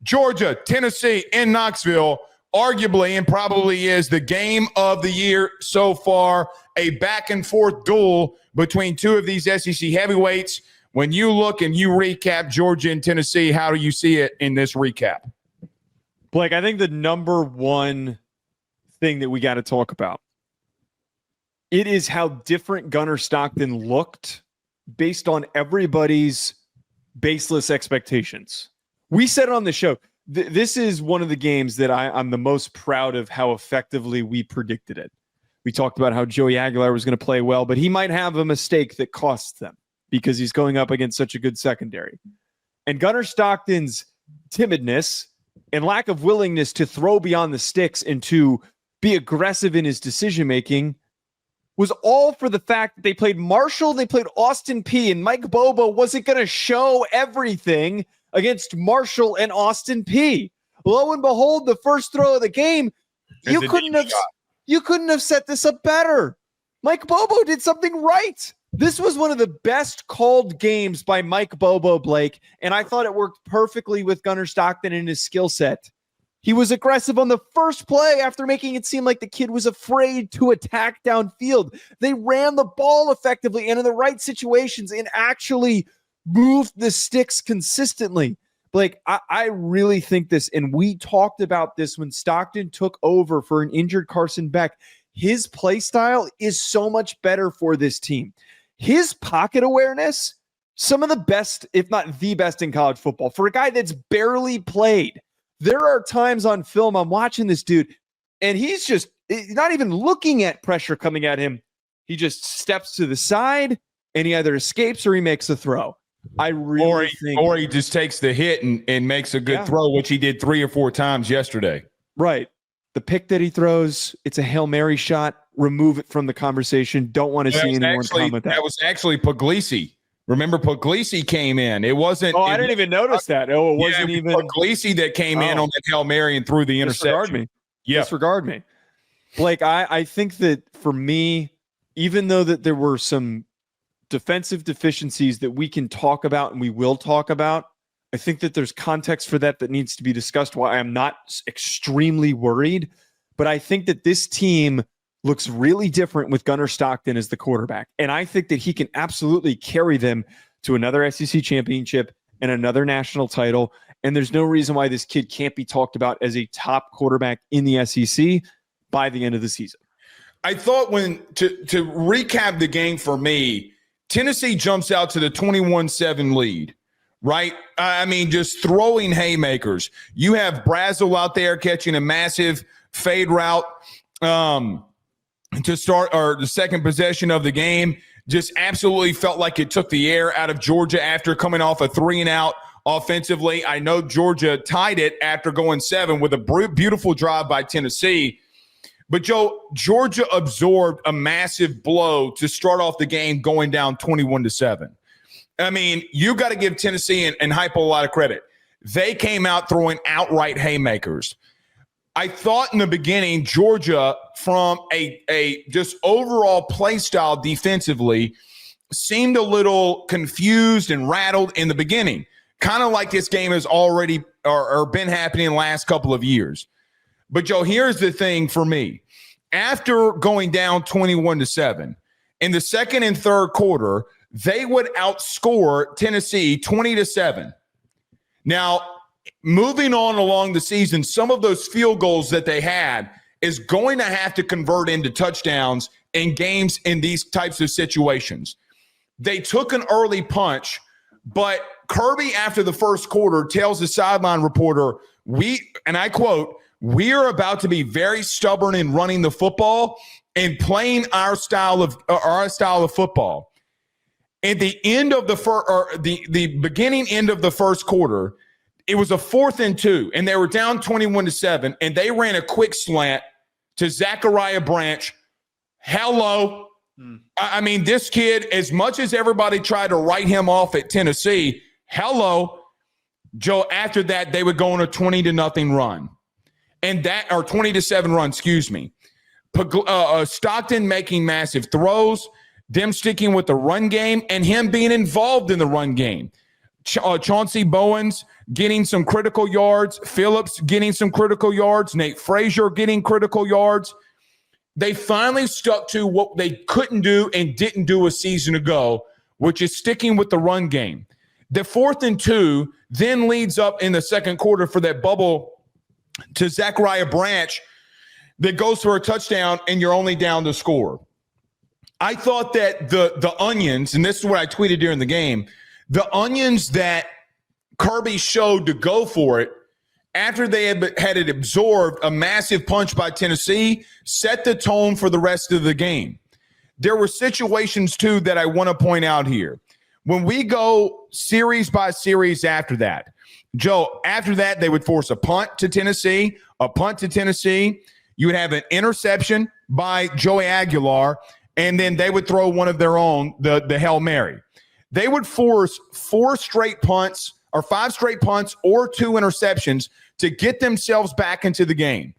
Georgia, Tennessee in Knoxville, arguably and probably is the game of the year so far, a back-and-forth duel between two of these SEC heavyweights. When you look and you recap Georgia and Tennessee, how do you see it in this recap? Blake, I think the number one thing that we got to talk about, it is how different Gunnar Stockton looked based on everybody's baseless expectations. We said it on the show. This is one of the games that I'm the most proud of how effectively we predicted it. We talked about how Joey Aguilar was going to play well, but he might have a mistake that costs them because he's going up against such a good secondary. And Gunnar Stockton's timidness and lack of willingness to throw beyond the sticks and to be aggressive in his decision-making was all for the fact that they played Marshall, they played Austin Peay, and Mike Bobo wasn't going to show everything against Marshall and Austin Peay. Lo and behold, the first throw of the game, you couldn't have set this up better. Mike Bobo did something right. This was one of the best called games by Mike Bobo, Blake, and I thought it worked perfectly with Gunnar Stockton and his skill set. He was aggressive on the first play after making it seem like the kid was afraid to attack downfield. They ran the ball effectively and in the right situations and actually moved the sticks consistently. Blake, I really think this, and we talked about this when Stockton took over for an injured Carson Beck. His play style is so much better for this team. His pocket awareness, some of the best, if not the best in college football. For a guy that's barely played, there are times on film I'm watching this dude, and he's not even looking at pressure coming at him. He just steps to the side, and he either escapes or he makes a throw. Or he just takes the hit and makes a good throw, which he did 3 or 4 times yesterday. Right. The pick that he throws, it's a Hail Mary shot. Remove it from the conversation. Don't want to see anyone comment that. That was actually Puglisi. Remember, Puglisi came in. It wasn't. Oh, I didn't even notice that. Oh, it wasn't even Puglisi that came in on that Hail Mary and threw the interception. Disregard me. Blake, I think that for me, even though that there were some defensive deficiencies that we can talk about and we will talk about, I think that there's context for that needs to be discussed, why I'm not extremely worried. But I think that this team looks really different with Gunnar Stockton as the quarterback. And I think that he can absolutely carry them to another SEC championship and another national title. And there's no reason why this kid can't be talked about as a top quarterback in the SEC by the end of the season. I thought to recap the game for me, Tennessee jumps out to the 21-7 lead, right? I mean, just throwing haymakers. You have Brazel out there catching a massive fade route to start or the second possession of the game. Just absolutely felt like it took the air out of Georgia after coming off a 3-and-out offensively. I know Georgia tied it after going 7 with a beautiful drive by Tennessee. But, Joe, Georgia absorbed a massive blow to start off the game going down 21-7. I mean, you got to give Tennessee and Hypo a lot of credit. They came out throwing outright haymakers. I thought in the beginning, Georgia, from a just overall play style defensively, seemed a little confused and rattled in the beginning, kind of like this game has already or been happening the last couple of years. But, Joe, here's the thing for me. After going down 21-7, in the second and third quarter, they would outscore Tennessee 20-7. Now, moving on along the season, some of those field goals that they had is going to have to convert into touchdowns in games in these types of situations. They took an early punch, but Kirby, after the first quarter, tells the sideline reporter, and I quote, "We are about to be very stubborn in running the football and playing our style of football." At the end of the beginning end of the first quarter, it was a 4th and 2, and they were down 21-7, and they ran a quick slant to Zachariah Branch. Hello. I mean, this kid, as much as everybody tried to write him off at Tennessee, hello. Joe, after that, they would go on a 20-0 run. And that, or 20-7 run, excuse me. Stockton making massive throws, them sticking with the run game, and him being involved in the run game. Chauncey Bowens getting some critical yards, Phillips getting some critical yards, Nate Frazier getting critical yards. They finally stuck to what they couldn't do and didn't do a season ago, which is sticking with the run game. The 4th and 2 then leads up in the second quarter for that bubble to Zachariah Branch that goes for a touchdown, and you're only down to score. I thought that the onions, and this is what I tweeted during the game, the onions that Kirby showed to go for it after they had it absorbed a massive punch by Tennessee, set the tone for the rest of the game. There were situations, too, that I want to point out here. When we go series by series after that, Joe, after that, they would force a punt to Tennessee. You would have an interception by Joey Aguilar, and then they would throw one of their own, the Hail Mary. They would force 5 straight punts or 2 interceptions to get themselves back into the game.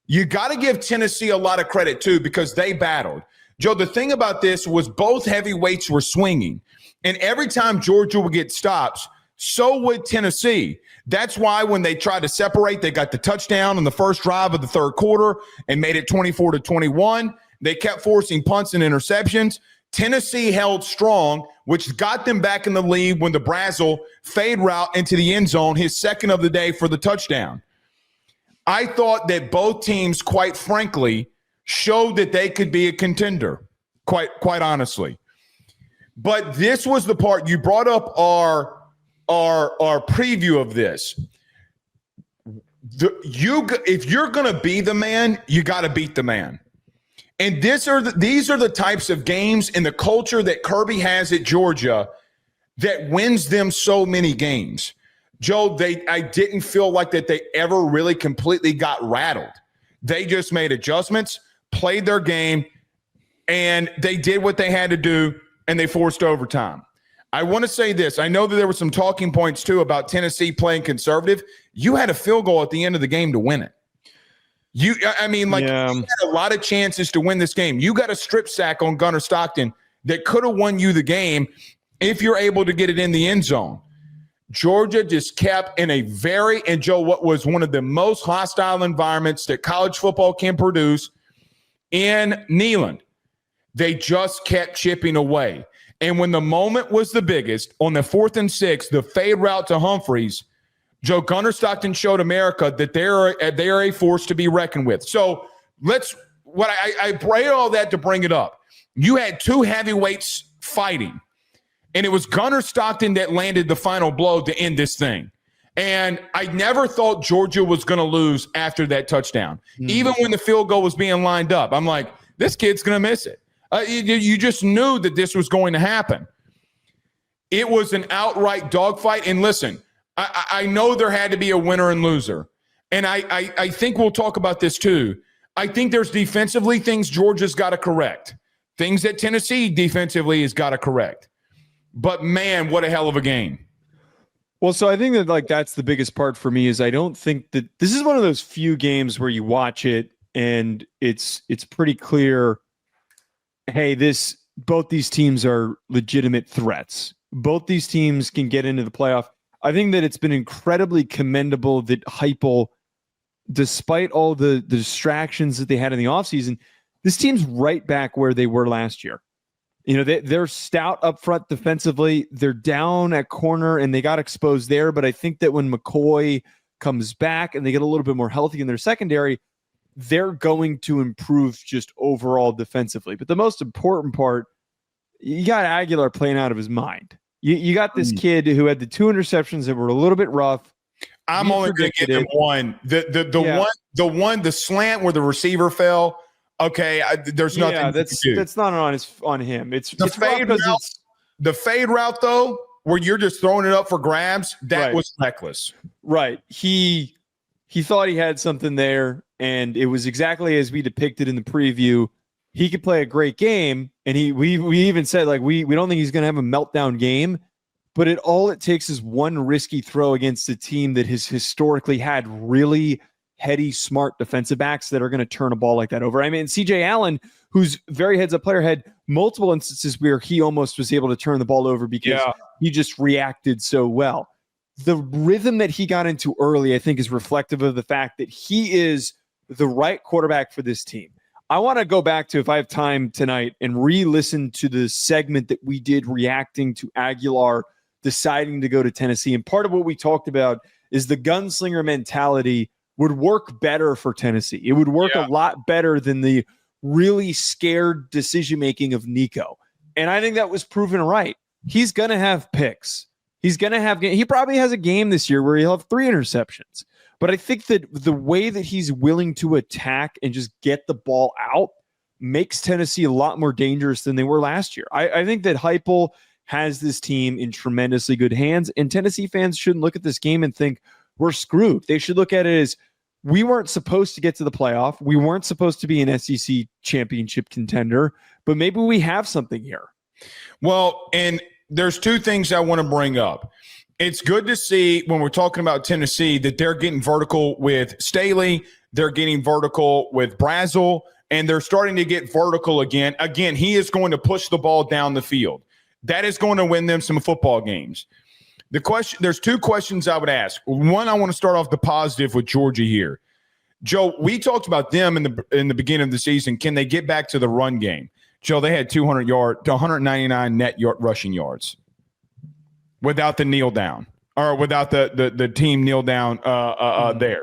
You got to give Tennessee a lot of credit, too, because they battled. Joe, the thing about this was both heavyweights were swinging. And every time Georgia would get stops, so would Tennessee. That's why when they tried to separate, they got the touchdown on the first drive of the third quarter and made it 24-21. They kept forcing punts and interceptions. Tennessee held strong, which got them back in the lead when the Brazzle fade route into the end zone, his second of the day for the touchdown. I thought that both teams, quite frankly, showed that they could be a contender, quite honestly. But this was the part you brought up our preview of this. If you're going to be the man, you got to beat the man. And these are the types of games and the culture that Kirby has at Georgia that wins them so many games. Joe, I didn't feel like that they ever really completely got rattled. They just made adjustments, played their game, and they did what they had to do, and they forced overtime. I want to say this. I know that there were some talking points, too, about Tennessee playing conservative. You had a field goal at the end of the game to win it. You had a lot of chances to win this game. You got a strip sack on Gunner Stockton that could have won you the game if you're able to get it in the end zone. Georgia just kept in a what was one of the most hostile environments that college football can produce in Neyland. They just kept chipping away. And when the moment was the biggest, on the 4th and 6, the fade route to Humphreys, Gunnar Stockton showed America that they are a force to be reckoned with. So I pray all that to bring it up. You had 2 heavyweights fighting, and it was Gunnar Stockton that landed the final blow to end this thing. And I never thought Georgia was going to lose after that touchdown. Even when the field goal was being lined up, I'm like, this kid's going to miss it. You just knew that this was going to happen. It was an outright dogfight. And listen, I know there had to be a winner and loser. And I think we'll talk about this too. I think there's defensively things Georgia's got to correct. Things that Tennessee defensively has got to correct. But, man, what a hell of a game. Well, so I think that that's the biggest part for me is I don't think that this is one of those few games where you watch it and it's pretty clear, hey, both these teams are legitimate threats. Both these teams can get into the playoff. I think that it's been incredibly commendable that Heupel, despite all the distractions that they had in the offseason, this team's right back where they were last year. You know, they're stout up front defensively. They're down at corner, and they got exposed there. But I think that when McCoy comes back and they get a little bit more healthy in their secondary, they're going to improve just overall defensively. But the most important part, you got Aguilar playing out of his mind. You got this kid who had the 2 interceptions that were a little bit rough. I'm only going to give him one. The slant where the receiver fell. Okay, there's nothing. Yeah, that's not on him. It's fade route. The fade route though, where you're just throwing it up for grabs, that was reckless. Right. He thought he had something there, and it was exactly as we depicted in the preview. He could play a great game, and we even said like we don't think he's going to have a meltdown game, but all it takes is one risky throw against a team that has historically had really heady, smart defensive backs that are going to turn a ball like that over. I mean, CJ Allen, who's very heads-up player, had multiple instances where he almost was able to turn the ball over because he just reacted so well. the rhythm that he got into early, I think, is reflective of the fact that he is the right quarterback for this team. I want to go back to, if I have time tonight, and re-listen to the segment that we did reacting to Aguilar deciding to go to Tennessee. And part of what we talked about is the gunslinger mentality would work better for Tennessee. It would work a lot better than the really scared decision-making of Nico. And I think that was proven right. He's going to have picks. He probably has a game this year where he'll have 3 interceptions. But I think that the way that he's willing to attack and just get the ball out makes Tennessee a lot more dangerous than they were last year. I think that Heupel has this team in tremendously good hands, and Tennessee fans shouldn't look at this game and think we're screwed. They should look at it as, we weren't supposed to get to the playoff. We weren't supposed to be an SEC championship contender, but maybe we have something here. Well, and there's 2 things I want to bring up. It's good to see, when we're talking about Tennessee, that they're getting vertical with Staley, they're getting vertical with Brazel, and they're starting to get vertical again. Again, he is going to push the ball down the field. That is going to win them some football games. There's 2 questions I would ask. One, I want to start off the positive with Georgia here. Joe, we talked about them in the beginning of the season. Can they get back to the run game? Joe, they had 199 net rushing yards without the kneel down, or without the team kneel down there.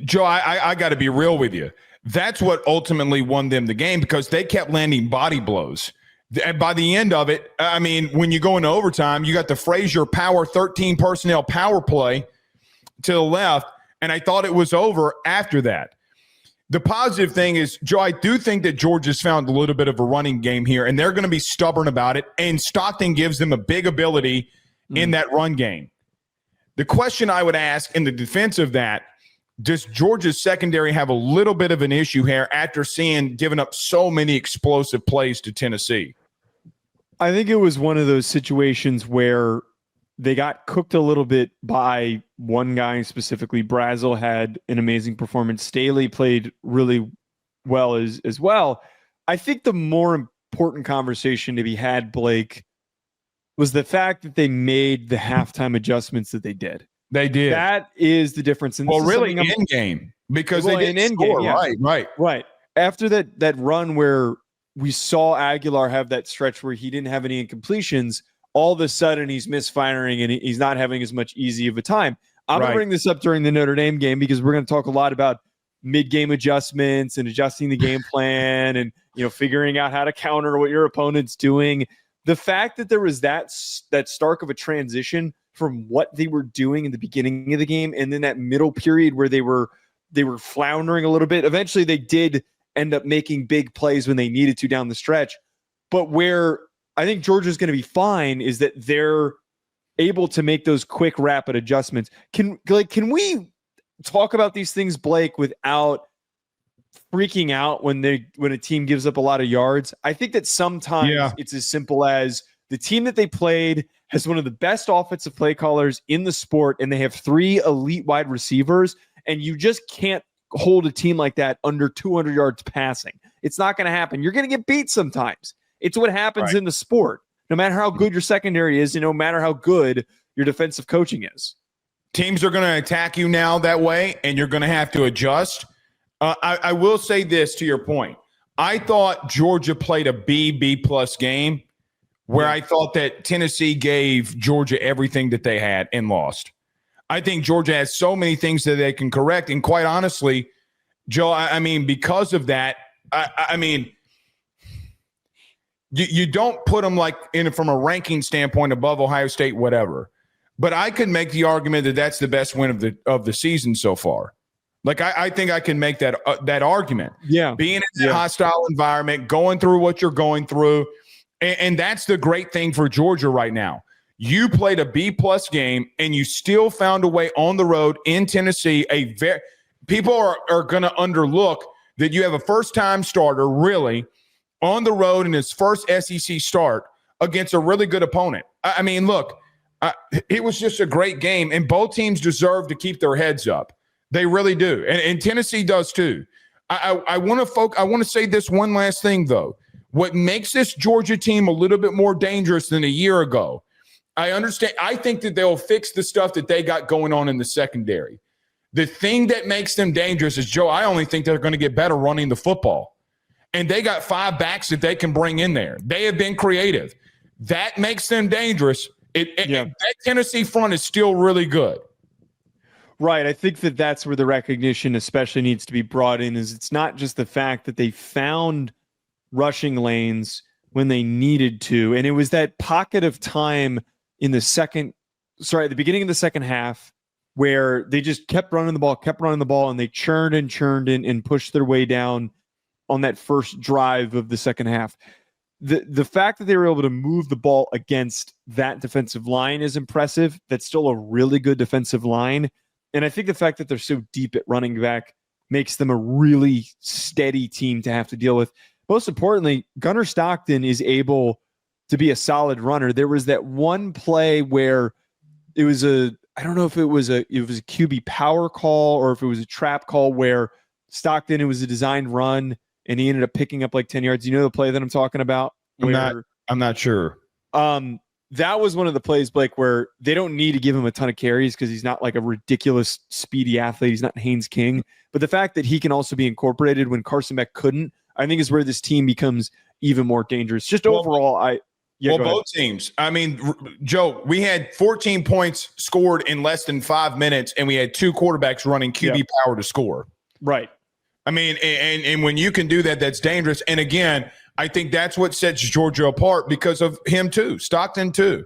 Joe, I got to be real with you. That's what ultimately won them the game, because they kept landing body blows. And by the end of it, I mean, when you go into overtime, you got the Frazier power 13 personnel power play to the left, and I thought it was over after that. The positive thing is, Joe, I do think that Georgia's found a little bit of a running game here, and they're going to be stubborn about it, and Stockton gives them a big ability in that run game. The question I would ask in the defense of that, does Georgia's secondary have a little bit of an issue here after giving up so many explosive plays to Tennessee? I think it was one of those situations where they got cooked a little bit by one guy specifically. Brazel had an amazing performance. Staley played really well as well. I think the more important conversation to be had, Blake, was the fact that they made the halftime adjustments that they did. They did. That is the difference. And really in game, because they didn't score. Yeah. Right. After that run where we saw Aguilar have that stretch where he didn't have any incompletions, all of a sudden he's misfiring and he's not having as much easy of a time. I'm going to bring this up during the Notre Dame game, because we're going to talk a lot about mid-game adjustments and adjusting the game plan and, figuring out how to counter what your opponent's doing. The fact that there was that stark of a transition from what they were doing in the beginning of the game, and then that middle period where they were floundering a little bit. Eventually they did end up making big plays when they needed to down the stretch. But where I think Georgia's going to be fine is that they're able to make those quick, rapid adjustments. Can we talk about these things, Blake, without freaking out when a team gives up a lot of yards? I think that sometimes it's as simple as the team that they played has one of the best offensive play callers in the sport, and they have 3 elite wide receivers, and you just can't hold a team like that under 200 yards passing. It's not going to happen. You're going to get beat sometimes. It's what happens in the sport, no matter how good your secondary is, and no matter how good your defensive coaching is. Teams are going to attack you now that way, and you're going to have to adjust. I will say this to your point. I thought Georgia played a B+ game, where I thought that Tennessee gave Georgia everything that they had and lost. I think Georgia has so many things that they can correct. And quite honestly, Joe, I mean, because of that, I mean, you don't put them from a ranking standpoint above Ohio State, whatever. But I could make the argument that that's the best win of the season so far. I think I can make that argument. Yeah, being in a hostile environment, going through what you're going through. And that's the great thing for Georgia right now. You played a B+ game, and you still found a way on the road in Tennessee. People are going to underlook that you have a first-time starter, really, on the road in his first SEC start against a really good opponent. I mean, look, it was just a great game, and both teams deserve to keep their heads up. They really do, and Tennessee does too. I want to say this one last thing, though. What makes this Georgia team a little bit more dangerous than a year ago, I understand. I think that they'll fix the stuff that they got going on in the secondary. The thing that makes them dangerous is, Joe, I only think they're going to get better running the football. And they got 5 backs that they can bring in there. They have been creative. That makes them dangerous. That Tennessee front is still really good. Right. I think that that's where the recognition especially needs to be brought in, is it's not just the fact that they found rushing lanes when they needed to. And it was that pocket of time in the beginning of the second half where they just kept running the ball, and they churned and pushed their way down on that first drive of the second half. The fact that they were able to move the ball against that defensive line is impressive. That's still a really good defensive line. And I think the fact that they're so deep at running back makes them a really steady team to have to deal with. Most importantly, Gunnar Stockton is able to be a solid runner. There was that one play where it was I don't know if it was a QB power call or if it was a trap call where Stockton, it was a designed run and he ended up picking up like 10 yards. You know the play that I'm talking about? I'm not sure. That was one of the plays, Blake, where they don't need to give him a ton of carries because he's not like a ridiculous speedy athlete. He's not Haynes King. But the fact that he can also be incorporated when Carson Beck couldn't, I think is where this team becomes even more dangerous. Just overall, both teams. I mean, Joe, we had 14 points scored in less than 5 minutes, and we had 2 quarterbacks running QB power to score. Right. I mean, and when you can do that, that's dangerous. And again, I think that's what sets Georgia apart because of him too, Stockton too.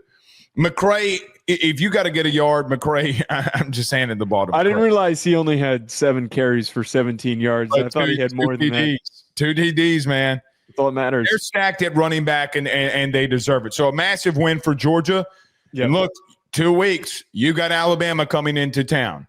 McCray, if you got to get a yard, McCray, I'm just handing the ball to McCray. I didn't realize he only had 7 carries for 17 yards. I thought he had more than that. 2 DDs, man. That's all that matters. They're stacked at running back, and they deserve it. So a massive win for Georgia. Yep. And look, 2 weeks, you got Alabama coming into town.